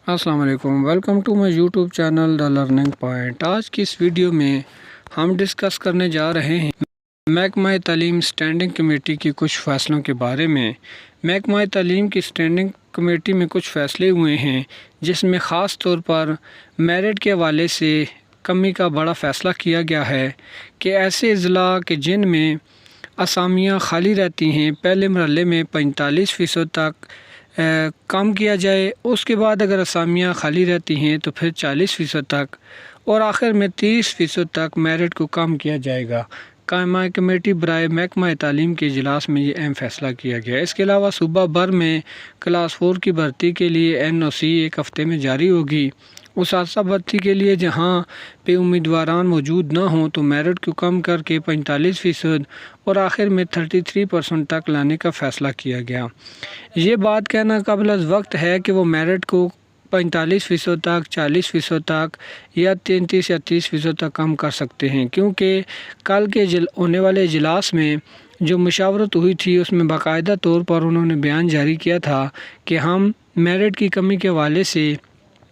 السلام علیکم، welcome to my YouTube channel the learning point. آج کی اس ویڈیو میں ہم ڈسکس کرنے جا رہے ہیں محکمہ تعلیم اسٹینڈنگ کمیٹی کی کچھ فیصلوں کے بارے میں۔ محکمہ تعلیم کی اسٹینڈنگ کمیٹی میں کچھ فیصلے ہوئے ہیں جس میں خاص طور پر میرٹ کے حوالے سے کمی کا بڑا فیصلہ کیا گیا ہے کہ ایسے اضلاع کے جن میں اسامیاں خالی رہتی ہیں پہلے مرحلے میں 45% تک کم کیا جائے، اس کے بعد اگر اسامیاں خالی رہتی ہیں تو پھر 40% تک، اور آخر میں 30% تک میرٹ کو کم کیا جائے گا۔ قائمہ کمیٹی برائے محکمہ تعلیم کے اجلاس میں یہ اہم فیصلہ کیا گیا۔ اس کے علاوہ صوبہ بھر میں کلاس 4 کی بھرتی کے لیے NOC ایک ہفتے میں جاری ہوگی۔ اساتذہ بھرتی کے لیے جہاں پہ امیدواران موجود نہ ہوں تو میرٹ کو کم کر کے 45% اور آخر میں 33% تک لانے کا فیصلہ کیا گیا۔ یہ بات کہنا قابل وقت ہے کہ وہ میرٹ کو 45% تک، 40% تک یا 33 یا 30% تک کم کر سکتے ہیں، کیونکہ کل کے ہونے والے اجلاس میں جو مشاورت ہوئی تھی اس میں باقاعدہ طور پر انہوں نے بیان جاری کیا تھا کہ ہم میرٹ کی کمی کے حوالے سے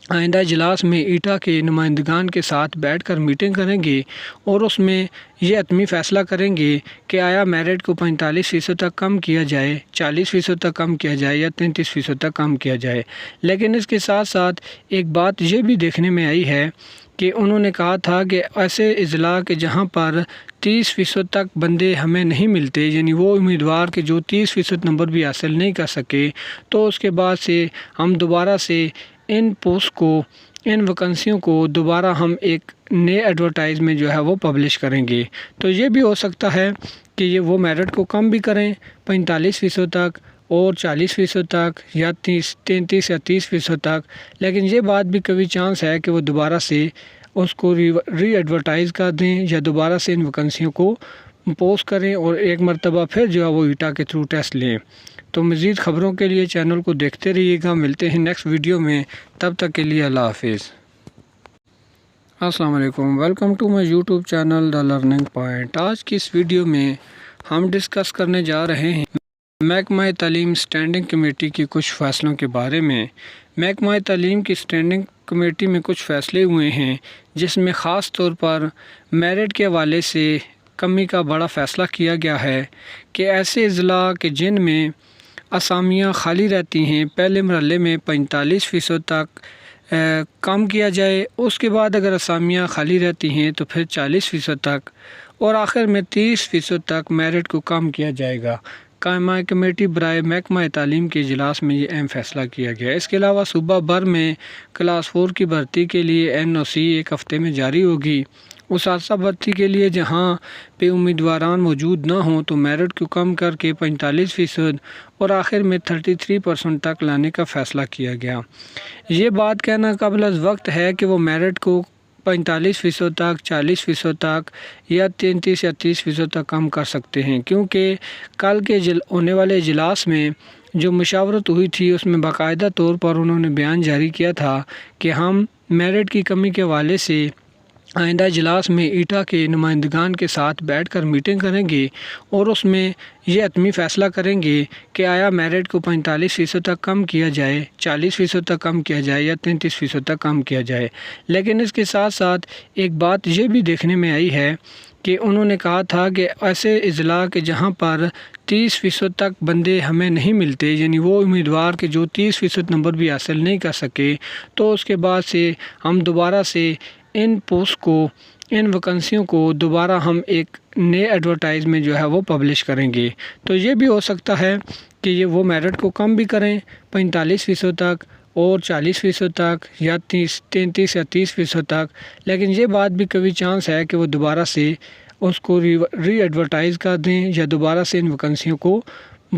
آئندہ اجلاس میں ایٹا کے نمائندگان کے ساتھ بیٹھ کر میٹنگ کریں گے اور اس میں یہ حتمی فیصلہ کریں گے کہ آیا میرٹ کو 45% تک کم کیا جائے، 40% تک کم کیا جائے یا 33% تک کم کیا جائے۔ لیکن اس کے ساتھ ساتھ ایک بات یہ بھی دیکھنے میں آئی ہے کہ انہوں نے کہا تھا کہ ایسے اضلاع کے جہاں پر 30% تک بندے ہمیں نہیں ملتے، یعنی وہ امیدوار کے جو 30% نمبر بھی حاصل نہیں کر سکے، تو اس کے بعد سے ہم دوبارہ سے ان پوسٹ کو، ان ویکنسیوں کو دوبارہ ہم ایک نئے ایڈورٹائز میں جو ہے وہ پبلش کریں گے۔ تو یہ بھی ہو سکتا ہے کہ یہ وہ میرٹ کو کم بھی کریں 45% تک اور 40% تک یا 33 یا 30% تک، لیکن یہ بات بھی کبھی چانس ہے کہ وہ دوبارہ سے اس کو ری ایڈورٹائز کر دیں یا دوبارہ سے ان ویکنسیوں کو پوسٹ کریں اور ایک مرتبہ پھر جو ہے وہ ایٹا کے تھرو ٹیسٹ لیں۔ تو مزید خبروں کے لیے چینل کو دیکھتے رہیے گا۔ ملتے ہیں نیکسٹ ویڈیو میں، تب تک کے لیے اللہ حافظ۔ السلام علیکم، welcome to my YouTube channel the learning point. آج کی اس ویڈیو میں ہم ڈسکس کرنے جا رہے ہیں محکمہ تعلیم اسٹینڈنگ کمیٹی کی کچھ فیصلوں کے بارے میں۔ محکمہ تعلیم کی اسٹینڈنگ کمیٹی میں کچھ فیصلے ہوئے ہیں جس میں خاص طور پر میرٹ کے حوالے سے کمی کا بڑا فیصلہ کیا گیا ہے کہ ایسے اضلاع کے جن میں اسامیاں خالی رہتی ہیں پہلے مرحلے میں 45% تک کم کیا جائے، اس کے بعد اگر اسامیاں خالی رہتی ہیں تو پھر 40% تک، اور آخر میں 30% تک میرٹ کو کم کیا جائے گا۔ قائمہ کمیٹی برائے محکمہ تعلیم کے اجلاس میں یہ اہم فیصلہ کیا گیا۔ اس کے علاوہ صوبہ بھر میں کلاس 4 کی بھرتی کے لیے NOC ایک ہفتے میں جاری ہوگی۔ اساتذہ بھرتی کے لیے جہاں پہ امیدواران موجود نہ ہوں تو میرٹ کو کم کر کے 45% اور آخر میں 33% تک لانے کا فیصلہ کیا گیا۔ یہ بات کہنا قابل وقت ہے کہ وہ میرٹ کو 45% تک، 40% تک یا 33 یا 30% تک کم کر سکتے ہیں، کیونکہ کل کے ہونے والے اجلاس میں جو مشاورت ہوئی تھی اس میں باقاعدہ طور پر انہوں نے بیان جاری کیا تھا کہ ہم میرٹ کی کمی کے حوالے سے آئندہ اجلاس میں ایٹا کے نمائندگان کے ساتھ بیٹھ کر میٹنگ کریں گے اور اس میں یہ حتمی فیصلہ کریں گے کہ آیا میرٹ کو 45% تک کم کیا جائے، 40% تک کم کیا جائے یا 33% تک کم کیا جائے۔ لیکن اس کے ساتھ ساتھ ایک بات یہ بھی دیکھنے میں آئی ہے کہ انہوں نے کہا تھا کہ ایسے اضلاع کے جہاں پر 30% تک بندے ہمیں نہیں ملتے، یعنی وہ امیدوار کے جو 30% نمبر بھی حاصل نہیں کر سکے، تو اس کے بعد سے ہم دوبارہ سے ان پوسٹ کو، ان ویکنسیوں کو دوبارہ ہم ایک نئے ایڈورٹائز میں جو ہے وہ پبلش کریں گے۔ تو یہ بھی ہو سکتا ہے کہ یہ وہ میرٹ کو کم بھی کریں 45% تک اور 40% تک یا 33 یا 30% تک، لیکن یہ بات بھی کبھی چانس ہے کہ وہ دوبارہ سے اس کو ری ایڈورٹائز کر دیں یا دوبارہ سے ان ویکنسیوں کو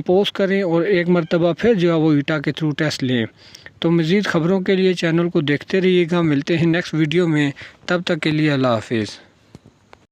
پوسٹ کریں اور ایک مرتبہ پھر جو ہے وہ ایٹا کے تھرو ٹیسٹ لیں۔ تو مزید خبروں کے لیے چینل کو دیکھتے رہیے گا۔ ملتے ہیں نیکسٹ ویڈیو میں، تب تک کے لیے اللہ حافظ۔